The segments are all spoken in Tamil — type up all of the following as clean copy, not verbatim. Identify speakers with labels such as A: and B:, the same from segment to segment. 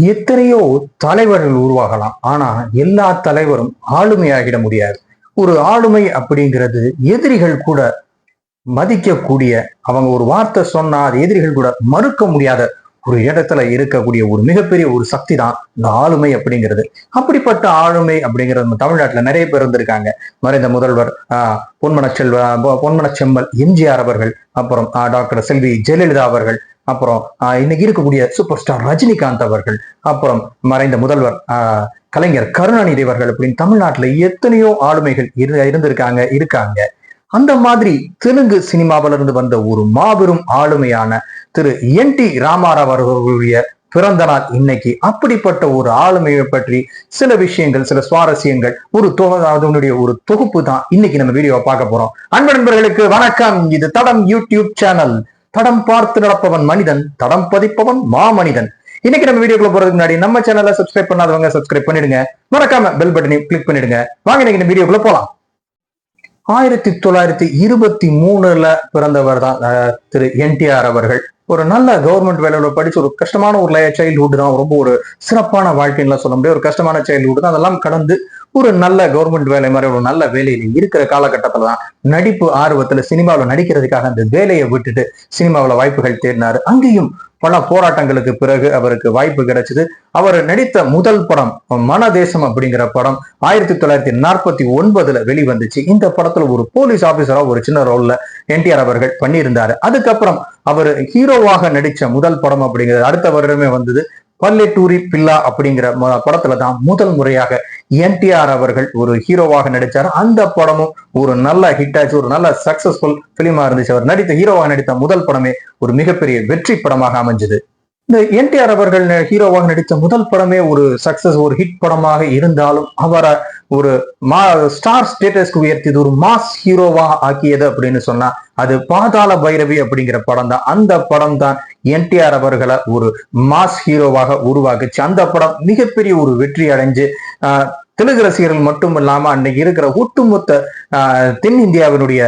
A: எத்தனையோ தலைவர்கள் உருவாகலாம். ஆனா எல்லா தலைவரும் ஆளுமையாகிட முடியாது. ஒரு ஆளுமை அப்படிங்கிறது எதிரிகள் கூட மதிக்கக்கூடிய, அவங்க ஒரு வார்த்தை சொன்னா அது எதிரிகள் கூட மறுக்க முடியாத ஒரு இடத்துல இருக்கக்கூடிய ஒரு மிகப்பெரிய ஒரு சக்தி தான் இந்த ஆளுமை அப்படிங்கிறது. அப்படிப்பட்ட ஆளுமை அப்படிங்கிறது நம்ம தமிழ்நாட்டுல நிறைய பேர் இருந்திருக்காங்க. மறைந்த முதல்வர் பொன்மனச்செம்மல் எம்ஜிஆர் அவர்கள், அப்புறம் டாக்டர் செல்வி ஜெயலலிதா அவர்கள், அப்புறம் இன்னைக்கு இருக்கக்கூடிய சூப்பர் ஸ்டார் ரஜினிகாந்த் அவர்கள், அப்புறம் மறைந்த முதல்வர் கலைஞர் கருணாநிதி அவர்கள் அப்படின்னு தமிழ்நாட்டுல எத்தனையோ ஆளுமைகள் இருக்காங்க. அந்த மாதிரி தெலுங்கு சினிமாவில இருந்து வந்த ஒரு மாபெரும் ஆளுமையான திரு என்.டி. ராமாராவ் அவர்களுடைய பிறந்த நாள் இன்னைக்கு. அப்படிப்பட்ட ஒரு ஆளுமையை பற்றி சில விஷயங்கள், சில சுவாரஸ்யங்கள், அதனுடைய ஒரு தொகுப்பு தான் இன்னைக்கு நம்ம வீடியோவை பார்க்க போறோம். அன்பு நண்பர்களுக்கு வணக்கம். இது தடம் யூடியூப் சேனல். தடம் பார்த்து நடப்பவன் மனிதன், தடம் பதிப்பவன் மாமனிதன். இன்னைக்கு நம்ம வீடியோக்குள்ள போறதுக்கு முன்னாடி நம்ம சேனலை சப்ஸ்கிரைப் பண்ணாதவங்க சப்ஸ்கிரைப் பண்ணிடுங்க. மறக்காம பெல் பட்டனையும் கிளிக் பண்ணிடுங்க. வாங்க இன்னைக்கு இந்த வீடியோக்குள்ள போலாம். 1923 பிறந்தவர் தான் திரு என்.டி.ஆர். அவர்கள். ஒரு நல்ல கவர்மெண்ட் வேலையில படிச்சு ஒரு கஷ்டமான ஒரு சைல்ட்ஹுட் தான், ரொம்ப ஒரு சிறப்பான வாழ்க்கைன்னு சொல்ல முடியாது, ஒரு கஷ்டமான சைல்ட்ஹுட் தான். அதெல்லாம் கடந்து ஒரு நல்ல கவர்மெண்ட் வேலை மாதிரி ஒரு நல்ல வேலையில இருக்கிற காலகட்டத்துல தான் நடிப்பு ஆர்வத்துல சினிமாவில் நடிக்கிறதுக்காக அந்த வேலையை விட்டுட்டு சினிமாவில் வாய்ப்புகள் தேடினாரு. அங்கேயும் பல போராட்டங்களுக்கு பிறகு அவருக்கு வாய்ப்பு கிடைச்சது. அவர் நடித்த முதல் படம் மனதேசம் அப்படிங்கிற படம் 1949 வெளிவந்துச்சு. இந்த படத்துல ஒரு போலீஸ் ஆபீசரா ஒரு சின்ன ரோல்ல என்.டி.ஆர். அவர்கள் பண்ணியிருந்தாரு. அதுக்கப்புறம் அவர் ஹீரோவாக நடிச்ச முதல் படம் அப்படிங்கிறது அடுத்த வருடமே வந்தது. பல்லெட்டூரி பில்லா அப்படிங்கிற படத்துல தான் முதல் முறையாக என்.டி.ஆர். அவர்கள் ஒரு ஹீரோவாக நடிச்சாரு. அந்த படமும் ஒரு நல்ல ஹிட் ஆச்சு, ஒரு நல்ல சக்சஸ்ஃபுல் பிலிமா இருந்துச்சு. அவர் நடித்த ஹீரோவாக நடித்த முதல் படமே ஒரு மிகப்பெரிய வெற்றி படமாக அமைஞ்சது. இந்த என்.டி.ஆர். அவர்கள் ஹீரோவாக நடித்த முதல் படமே ஒரு சக்சஸ், ஒரு ஹிட் படமாக இருந்தாலும் அவரை ஒரு ஸ்டார் ஸ்டேட்டஸ்க்கு உயர்த்தியது, ஒரு மாஸ் ஹீரோவா ஆக்கியது அப்படின்னு சொன்னா அது பாதாள பைரவி அப்படிங்கிற படம் தான். அந்த படம் தான் என்.டி.ஆர். அவர்களை ஒரு மாஸ் ஹீரோவாக உருவாக்குச்சு. அந்த படம் மிகப்பெரிய ஒரு வெற்றி அடைஞ்சு தெலுங்கு ரசிகர்கள் மட்டும் இல்லாம அன்னைக்கு இருக்கிற ஒட்டுமொத்த தென்னிந்தியாவினுடைய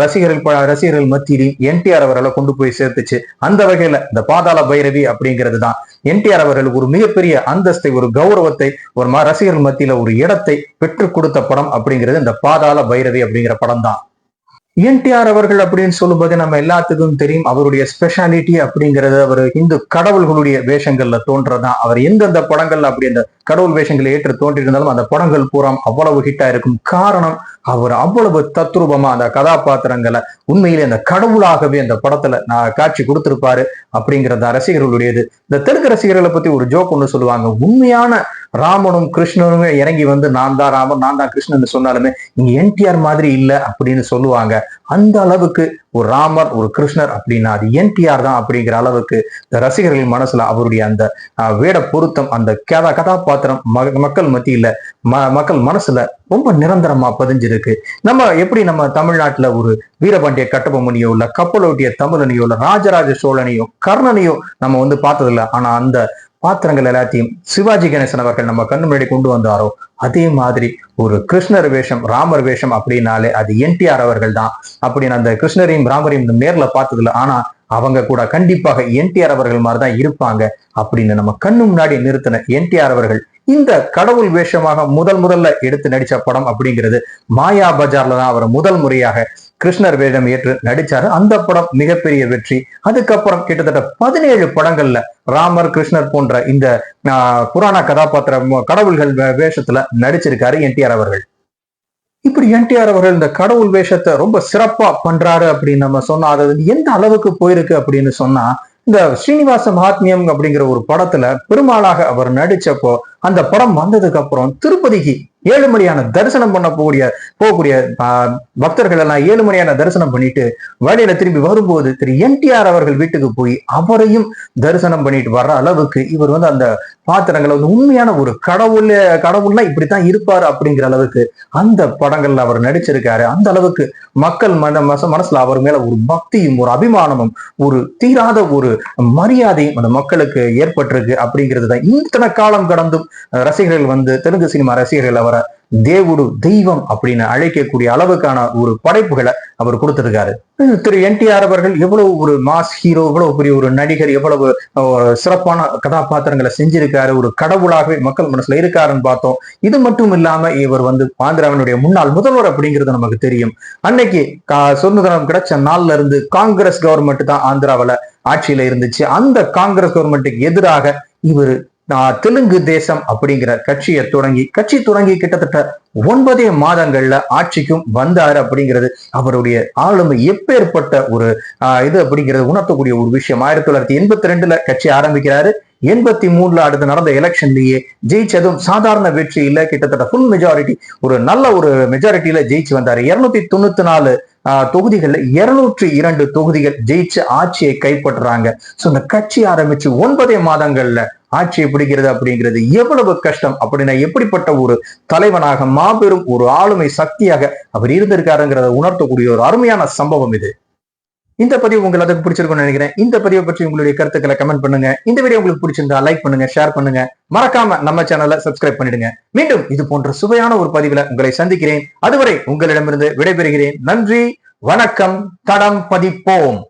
A: ரசிகர்கள் மத்தியிலும் என்.டி.ஆர். அவர்களை கொண்டு போய் சேர்த்துச்சு. அந்த வகையில இந்த பாதாள பைரவி அப்படிங்கிறது தான் என்.டி.ஆர். அவர்களுக்கு ஒரு மிகப்பெரிய அந்தஸ்தை, ஒரு கௌரவத்தை, ஒரு ரசிகர்கள் மத்தியில ஒரு இடத்தை பெற்றுக் கொடுத்த படம் அப்படிங்கிறது இந்த பாதாள பைரவி அப்படிங்கிற படம் தான். என்.டி.ஆர். அவர்கள் அப்படின்னு சொல்லும்போது நம்ம எல்லாத்துக்கும் தெரியும் அவருடைய ஸ்பெஷாலிட்டி அப்படிங்கிறது அவர் இந்து கடவுள்களுடைய வேஷங்கள்ல தோன்றதான். அவர் எந்தெந்த படங்கள்ல அப்படி அந்த கடவுள் வேஷங்களை ஏற்று தோன்றியிருந்தாலும் அந்த படங்கள் பூரா அவ்வளவு ஹிட்டா இருக்கும். காரணம், அவர் அவ்வளவு தத்ரூபமா அந்த கதாபாத்திரங்களை உண்மையிலே அந்த கடவுளாகவே அந்த படத்துல காட்சி கொடுத்திருப்பாரு அப்படிங்கிறது ரசிகர்களுடையது. இந்த தெலுங்கு ரசிகர்களை பத்தி ஒரு ஜோக் ஒண்ணு சொல்லுவாங்க. உண்மையான ராமனும் கிருஷ்ணனுமே இறங்கி வந்து நான் தான் ராமன், நான் தான் கிருஷ்ணன் சொன்னாலுமே இங்க என்.டி.ஆர். மாதிரி இல்லை அப்படின்னு சொல்லுவாங்க. அந்த அளவுக்கு ஒரு ராமர், ஒரு கிருஷ்ணர் அப்படின்னா அது என்.டி.ஆர். தான் அப்படிங்கிற அளவுக்கு இந்த ரசிகர்களின் மனசுல அவருடைய அந்த வேட பொருத்தம், அந்த கதாபாத்திரம் மக்கள் மத்தியில மக்கள் மனசுல ரொம்ப நிரந்தரமா பதிஞ்சிருக்கு. நம்ம தமிழ்நாட்டுல ஒரு வீரபாண்டிய கட்டபொம்மனையோ இல்ல கப்பலோட்டிய தமிழனையோ இல்ல ராஜராஜ சோழனையோ கர்ணனையோ நம்ம பார்த்ததில்லை. ஆனா அந்த பாத்திரங்கள் எல்லாத்தையும் சிவாஜி கணேசன் அவர்கள் நம்ம கண்ணு முன்னாடி கொண்டு வந்தாரோ அதே மாதிரி ஒரு கிருஷ்ணர் வேஷம், ராமர் வேஷம் அப்படின்னாலே அது என்.டி.ஆர். அவர்கள் தான். அப்படின்னு அந்த கிருஷ்ணரையும் ராமரையும் நேர்ல பார்த்ததில்லை, ஆனா அவங்க கூட கண்டிப்பாக என்.டி.ஆர். அவர்கள் மாதிரிதான் இருப்பாங்க அப்படின்னு நம்ம கண்ணு முன்னாடி நிறுத்தின என்.டி.ஆர். அவர்கள் இந்த கடவுள் வேஷமாக முதல்ல எடுத்து நடிச்ச படம் அப்படிங்கிறது மாயா பஜார்ல தான் அவர் முதல் முறையாக கிருஷ்ணர் வேடம் ஏற்று நடிச்சாரு. அந்த படம் மிகப்பெரிய வெற்றி. அதுக்கப்புறம் கிட்டத்தட்ட 17 படங்கள்ல ராமர், கிருஷ்ணர் போன்ற இந்த புராண கதாபாத்திரம் கடவுள்கள் வேஷத்துல நடிச்சிருக்காரு என்.டி.ஆர். அவர்கள். இப்படி என்.டி.ஆர். அவர்கள் இந்த கடவுள் வேஷத்தை ரொம்ப சிறப்பா பண்றாரு அப்படின்னு நம்ம சொன்னா அது எந்த அளவுக்கு போயிருக்கு அப்படின்னு சொன்னா, இந்த ஸ்ரீனிவாச மகாத்மியம் அப்படிங்கிற ஒரு படத்துல பெருமாளாக அவர் நடிச்சப்போ அந்த படம் வந்ததுக்கு அப்புறம் திருப்பதிக்கு 7 மணியான தரிசனம் போகக்கூடிய பக்தர்கள் எல்லாம் 7 மணியான தரிசனம் பண்ணிட்டு வழியில திரும்பி வரும்போது திரு என்.டி.ஆர். அவர்கள் வீட்டுக்கு போய் அவரையும் தரிசனம் பண்ணிட்டு வர்ற அளவுக்கு இவர் அந்த பாத்திரங்களை உண்மையான ஒரு கடவுள்னா இப்படித்தான் இருப்பாரு அப்படிங்கிற அளவுக்கு அந்த படங்கள்ல அவர் நடிச்சிருக்காரு. அந்த அளவுக்கு மக்கள் மனசுல அவர் மேல ஒரு பக்தியும் ஒரு அபிமானமும் ஒரு தீராத ஒரு மரியாதையும் அந்த மக்களுக்கு ஏற்பட்டிருக்கு அப்படிங்கிறது தான். இத்தனை காலம் கடந்தும் ரசிகர்கள் தெலுங்கு சினிமா ரசிகர்கள் அவரை தேவுடு தெய்வம் அப்படின்னு அழைக்கக்கூடிய அளவுக்கான ஒரு படைப்புகளை அவர் கொடுத்திருக்காரு. திரு என்டிஆர் அவர்கள் எவ்வளவு ஒரு மாஸ் ஹீரோ, எவ்வளவு பெரிய ஒரு நடிகர், எவ்வளவு சிறப்பான கதாபாத்திரங்களை செஞ்சிருக்காரு, ஒரு கடவுளாகவே மக்கள் மனசுல இருக்காருன்னு பார்த்தோம். இது மட்டும் இல்லாம இவர் ஆந்திராவினுடைய முன்னாள் முதல்வர் அப்படிங்கிறது நமக்கு தெரியும். அன்னைக்கு சுதந்திரம் கிடைச்ச நாள்ல இருந்து காங்கிரஸ் கவர்மெண்ட் தான் ஆந்திராவில ஆட்சியில இருந்துச்சு. அந்த காங்கிரஸ் கவர்மெண்ட்டுக்கு எதிராக இவர் தெலுங்கு தேசம் அப்படிங்கிற கட்சி தொடங்கி கிட்டத்தட்ட 9 மாதங்கள்ல ஆட்சிக்கும் வந்தாரு அப்படிங்கிறது அவருடைய ஆளுமை எப்பேற்பட்ட ஒரு இது அப்படிங்கிறது உணர்த்தக்கூடிய ஒரு விஷயம். 1982 கட்சி ஆரம்பிக்கிறாரு. 83 அடுத்து நடந்த எலெக்ஷன்லயே ஜெயிச்சதும் சாதாரண வெற்றி இல்ல, கிட்டத்தட்ட ஃபுல் மெஜாரிட்டி, ஒரு நல்ல ஒரு மெஜாரிட்டியில ஜெயிச்சு வந்தாரு. 294 தொகுதிகள்ல 202 தொகுதிகள் ஜெயிச்சு ஆட்சியை கைப்பற்றுறாங்க. சோ இந்த கட்சி ஆரம்பிச்சு 9 மாதங்கள்ல ஆட்சியை பிடிக்கிறது அப்படிங்கிறது எவ்வளவு கஷ்டம், அப்படின்னா எப்படிப்பட்ட ஒரு தலைவனாக மாபெரும் ஒரு ஆளுமை சக்தியாக அவர் இருந்திருக்காருங்கிறத உணர்த்தக்கூடிய ஒரு அருமையான சம்பவம் இது. இந்த பதிவு உங்களுக்கு பிடிச்சிருக்கும்னு நினைக்கிறேன். இந்த பதிவை பற்றி உங்களுடைய கருத்துக்களை கமெண்ட் பண்ணுங்க. இந்த வீடியோ உங்களுக்கு பிடிச்சிருந்தா லைக் பண்ணுங்க, ஷேர் பண்ணுங்க, மறக்காம நம்ம சேனலை சப்ஸ்கிரைப் பண்ணிடுங்க. மீண்டும் இது போன்ற சுவையான ஒரு பதிவுல உங்களை சந்திக்கிறேன். அதுவரை உங்களிடமிருந்து விடைபெறுகிறேன். நன்றி, வணக்கம். தடம் பதிப்போம்.